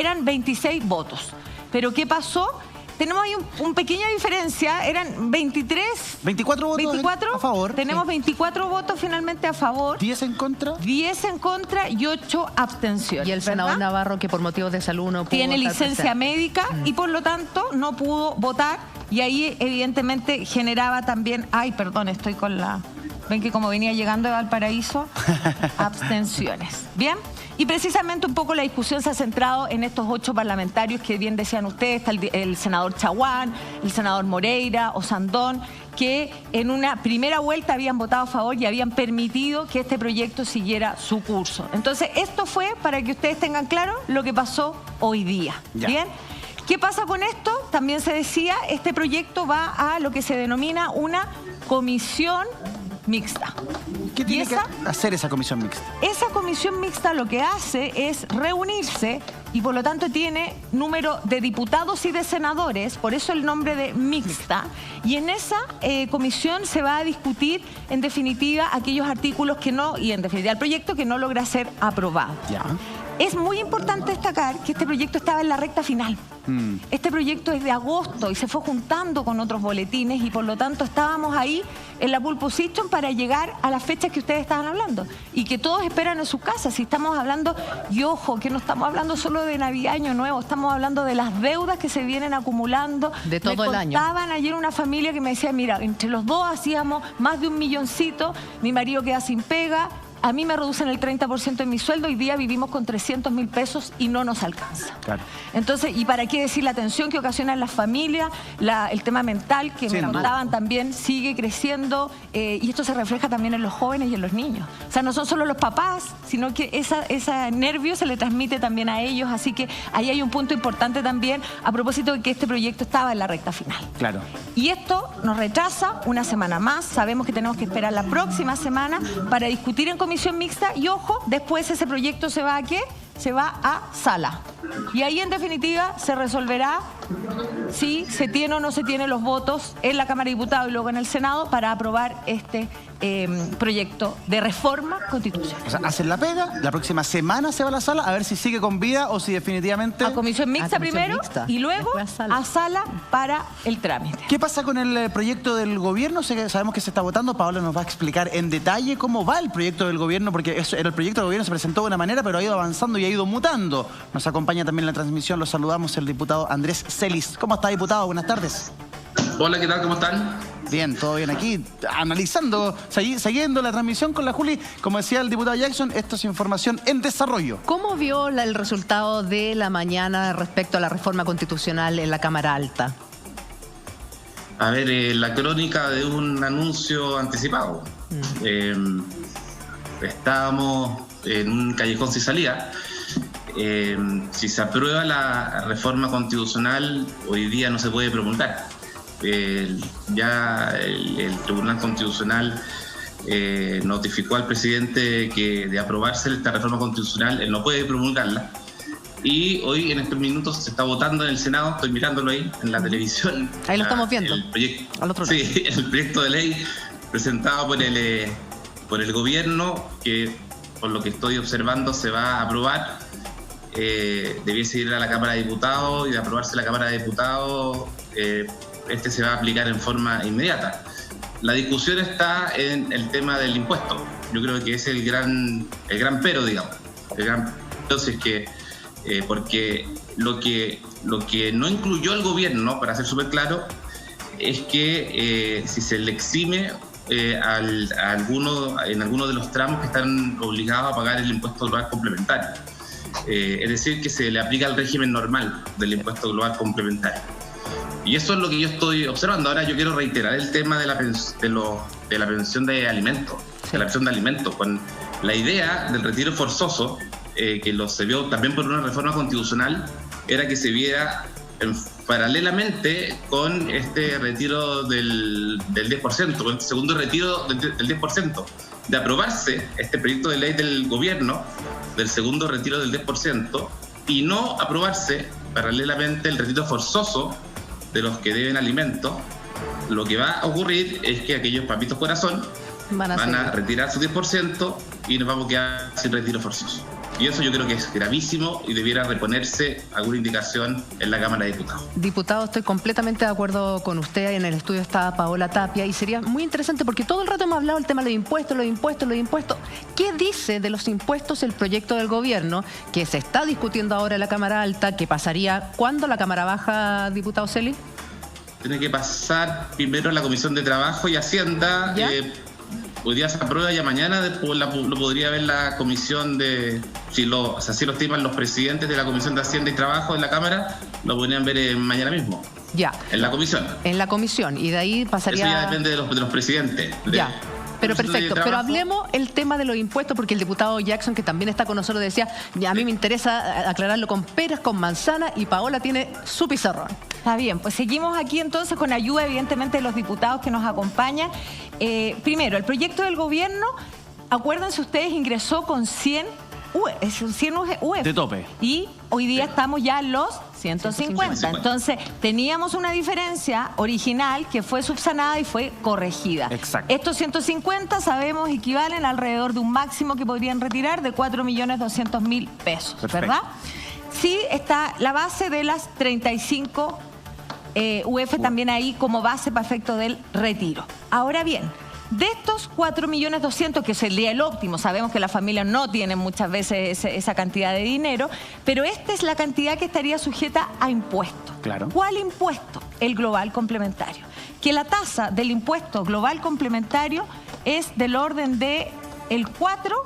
eran 26 votos. Pero ¿qué pasó? Tenemos ahí una pequeña diferencia, eran 24 votos a favor. Tenemos 24 votos finalmente a favor. 10 en contra. 10 en contra y 8 abstenciones. Y el senador Navarro, que por motivos de salud no pudo tiene votar licencia médica y por lo tanto no pudo votar. Y ahí evidentemente generaba también... Ay, perdón, estoy con la... Ven que como venía llegando de Valparaíso, abstenciones. ¿Bien? Y precisamente un poco la discusión se ha centrado en estos 8 parlamentarios que bien decían ustedes, está el senador Chaguán, el senador Moreira, Osandón, que en una primera vuelta habían votado a favor y habían permitido que este proyecto siguiera su curso. Entonces, esto fue, para que ustedes tengan claro, lo que pasó hoy día. Ya. ¿Bien? ¿Qué pasa con esto? También se decía, este proyecto va a lo que se denomina una comisión mixta. ¿Qué tiene que hacer esa comisión mixta? Esa comisión mixta lo que hace es reunirse y por lo tanto tiene número de diputados y de senadores, por eso el nombre de mixta, y en esa comisión se va a discutir en definitiva aquellos artículos que no, y en definitiva el proyecto que no logra ser aprobado. Ya. Es muy importante destacar que este proyecto estaba en la recta final. Este proyecto es de agosto y se fue juntando con otros boletines y por lo tanto estábamos ahí en la pole position para llegar a las fechas que ustedes estaban hablando y que todos esperan en sus casas. Si estamos hablando, y ojo, que no estamos hablando solo de Navidad, Año Nuevo, estamos hablando de las deudas que se vienen acumulando. De todo el año. Me contaban ayer una familia que me decía, mira, entre los dos hacíamos más de 1 milloncito, mi marido queda sin pega, a mí me reducen el 30% de mi sueldo, hoy día vivimos con 300.000 pesos y no nos alcanza. Claro. Entonces, ¿y para qué decir la tensión que ocasiona en las familias? El tema mental que me contaban también sigue creciendo y esto se refleja también en los jóvenes y en los niños. O sea, no son solo los papás, sino que ese nervio se le transmite también a ellos, así que ahí hay un punto importante también a propósito de que este proyecto estaba en la recta final. Claro. Y esto nos retrasa una semana más, sabemos que tenemos que esperar la próxima semana para discutir en comisión mixta y ojo, después ese proyecto se va ¿a qué? Se va a sala. Y ahí en definitiva se resolverá si se tiene o no se tiene los votos en la Cámara de Diputados y luego en el Senado para aprobar este proyecto de reforma constitucional. O sea, hacen la pega, la próxima semana se va a la sala a ver si sigue con vida o si definitivamente... A comisión mixta primero y luego a sala para el trámite. ¿Qué pasa con el proyecto del gobierno? Sabemos que se está votando. Pablo nos va a explicar en detalle cómo va el proyecto del gobierno, porque el proyecto del gobierno se presentó de una manera, pero ha ido avanzando y ha ido mutando. Nos acompaña también en la transmisión, los saludamos, el diputado Andrés Celis. ¿Cómo está, diputado? Buenas tardes. Hola, ¿qué tal? ¿Cómo están? Bien, todo bien aquí, analizando, siguiendo la transmisión con la Juli. Como decía el diputado Jackson, esto es información en desarrollo. ¿Cómo vio el resultado de la mañana respecto a la reforma constitucional en la Cámara Alta? A ver, la crónica de un anuncio anticipado. Estábamos en un callejón sin salida. Si se aprueba la reforma constitucional, hoy día no se puede promulgar. Ya el Tribunal Constitucional notificó al presidente que de aprobarse esta reforma constitucional, él no puede promulgarla. Y hoy en estos minutos se está votando en el Senado, estoy mirándolo ahí en la televisión. Ahí lo estamos viendo, el proyecto, al otro lado. Sí, el proyecto de ley presentado por el gobierno, que por lo que estoy observando se va a aprobar. Debiese ir a la Cámara de Diputados y de aprobarse la Cámara de Diputados, este se va a aplicar en forma inmediata. La discusión está en el tema del impuesto. Yo creo que es el gran pero, digamos. El gran pero, si es que, porque lo que no incluyó el gobierno, para ser súper claro, es que si se le exime en algunos de los tramos que están obligados a pagar el impuesto global complementario. Es decir, que se le aplica el régimen normal del impuesto global complementario. Y eso es lo que yo estoy observando. Ahora yo quiero reiterar el tema de la pensión de alimentos, con la idea del retiro forzoso, que se vio también por una reforma constitucional, era que se viera paralelamente con este retiro del 10%, con este segundo retiro del 10%. De aprobarse este proyecto de ley del gobierno del segundo retiro del 10% y no aprobarse paralelamente el retiro forzoso de los que deben alimentos, lo que va a ocurrir es que aquellos papitos corazón van a retirar su 10% y nos vamos a quedar sin retiro forzoso. Y eso yo creo que es gravísimo y debiera reponerse alguna indicación en la Cámara de Diputados. Diputado, estoy completamente de acuerdo con usted. En el estudio está Paola Tapia y sería muy interesante porque todo el rato hemos hablado del tema de los impuestos, los impuestos, los impuestos. ¿Qué dice de los impuestos el proyecto del gobierno que se está discutiendo ahora en la Cámara Alta, que pasaría cuándo la Cámara Baja, diputado Celi? Tiene que pasar primero en la Comisión de Trabajo y Hacienda. Hoy día se aprueba, ya mañana después lo podría ver la comisión de... Si lo estiman los presidentes de la Comisión de Hacienda y Trabajo en la Cámara, lo podrían ver mañana mismo. Ya. En la comisión. En la comisión. Y de ahí pasaría... Eso ya depende de los presidentes. Ya. Pero perfecto, pero hablemos el tema de los impuestos, porque el diputado Jackson, que también está con nosotros, decía, a mí me interesa aclararlo con peras, con manzana, y Paola tiene su pizarrón. Está bien, pues seguimos aquí entonces con ayuda evidentemente de los diputados que nos acompañan. Primero, el proyecto del gobierno, acuérdense ustedes, ingresó con 100 UF. De tope. Y hoy día estamos ya en los 150. Entonces, teníamos una diferencia original que fue subsanada y fue corregida. Exacto. Estos 150, sabemos, equivalen alrededor de un máximo que podrían retirar de 4.200.000 pesos, Perfecto. ¿verdad? Sí está la base de las 35 UF también ahí como base para efecto del retiro. Ahora bien, de estos 4.200.000, que sería el óptimo, sabemos que las familias no tienen muchas veces esa cantidad de dinero, pero esta es la cantidad que estaría sujeta a impuesto. Claro. ¿Cuál impuesto? El global complementario. Que la tasa del impuesto global complementario es del orden de el 4%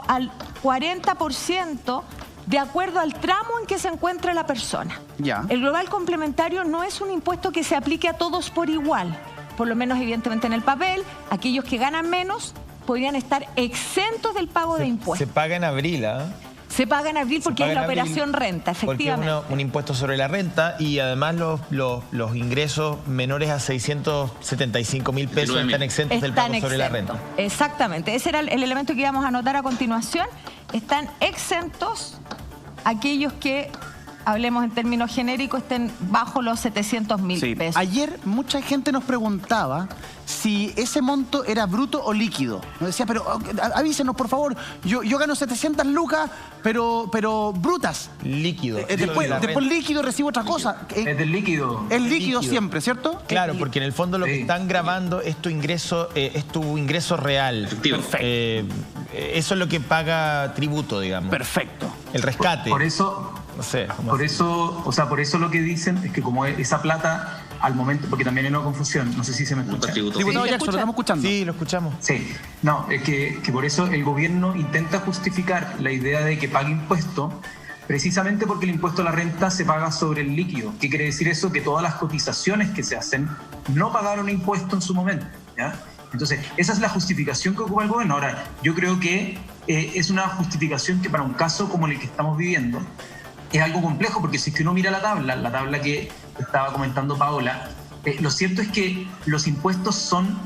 al 40%, de acuerdo al tramo en que se encuentra la persona. Ya. El global complementario no es un impuesto que se aplique a todos por igual. Por lo menos, evidentemente, en el papel, aquellos que ganan menos podrían estar exentos del pago de impuestos. Se paga en abril, ¿ah? Se paga en abril porque es la operación renta, efectivamente. Porque es un impuesto sobre la renta y además los ingresos menores a 675.000 pesos están exentos del pago sobre la renta. Exactamente, ese era el elemento que íbamos a anotar a continuación. Están exentos aquellos que, hablemos en términos genéricos, estén bajo los 700.000 pesos. Ayer mucha gente nos preguntaba si ese monto era bruto o líquido. Nos decía, pero avísenos, por favor, yo gano 700 lucas, pero brutas. Líquido. Después líquido recibo otra cosa. Es del líquido. Es líquido siempre, ¿cierto? Claro, porque en el fondo lo que están grabando es tu ingreso real. Efectivo. Eso es lo que paga tributo, digamos. Perfecto. El rescate. Por eso... No sé. Por eso lo que dicen es que como esa plata al momento, porque también hay una confusión, no sé si se me escucha. Diputado Jackson, lo estamos escuchando. Sí, lo escuchamos. Sí, no, es que por eso el gobierno intenta justificar la idea de que pague impuesto, precisamente porque el impuesto a la renta se paga sobre el líquido. ¿Qué quiere decir eso? Que todas las cotizaciones que se hacen no pagaron impuesto en su momento, ¿ya? Entonces, esa es la justificación que ocupa el gobierno. Ahora, yo creo que es una justificación que para un caso como el que estamos viviendo, es algo complejo, porque si es que uno mira la tabla que estaba comentando Paola, lo cierto es que los impuestos son,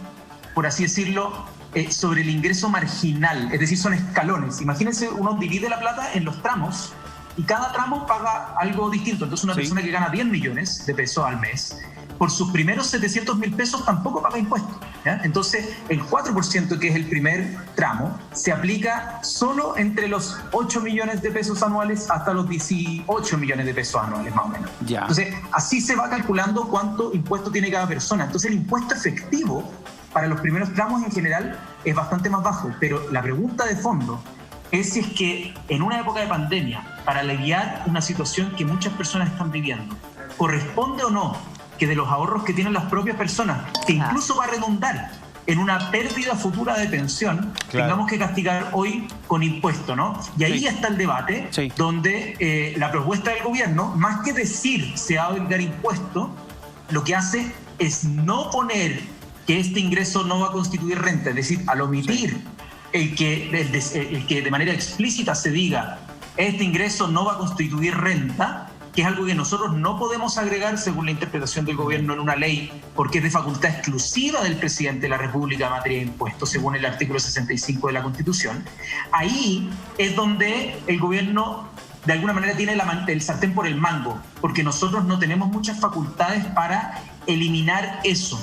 por así decirlo, sobre el ingreso marginal, es decir, son escalones. Imagínense, uno divide la plata en los tramos y cada tramo paga algo distinto. Entonces una persona que gana 10 millones de pesos al mes, por sus primeros 700.000 pesos tampoco paga impuestos, ¿ya? Entonces, el 4%, que es el primer tramo, se aplica solo entre los 8 millones de pesos anuales hasta los 18 millones de pesos anuales, más o menos. Ya. Entonces, así se va calculando cuánto impuesto tiene cada persona. Entonces, el impuesto efectivo para los primeros tramos en general es bastante más bajo. Pero la pregunta de fondo es si es que en una época de pandemia, para aliviar una situación que muchas personas están viviendo, ¿corresponde o no que de los ahorros que tienen las propias personas, que incluso va a redundar en una pérdida futura de pensión, tengamos que castigar hoy con impuesto, ¿no? Y ahí está el debate, donde la propuesta del gobierno, más que decir se va a obligar impuesto, lo que hace es no poner que este ingreso no va a constituir renta, es decir, al omitir el que de manera explícita se diga este ingreso no va a constituir renta, que es algo que nosotros no podemos agregar según la interpretación del gobierno en una ley, porque es de facultad exclusiva del presidente de la República en materia de impuestos, según el artículo 65 de la Constitución. Ahí es donde el gobierno de alguna manera tiene el sartén por el mango, porque nosotros no tenemos muchas facultades para eliminar eso.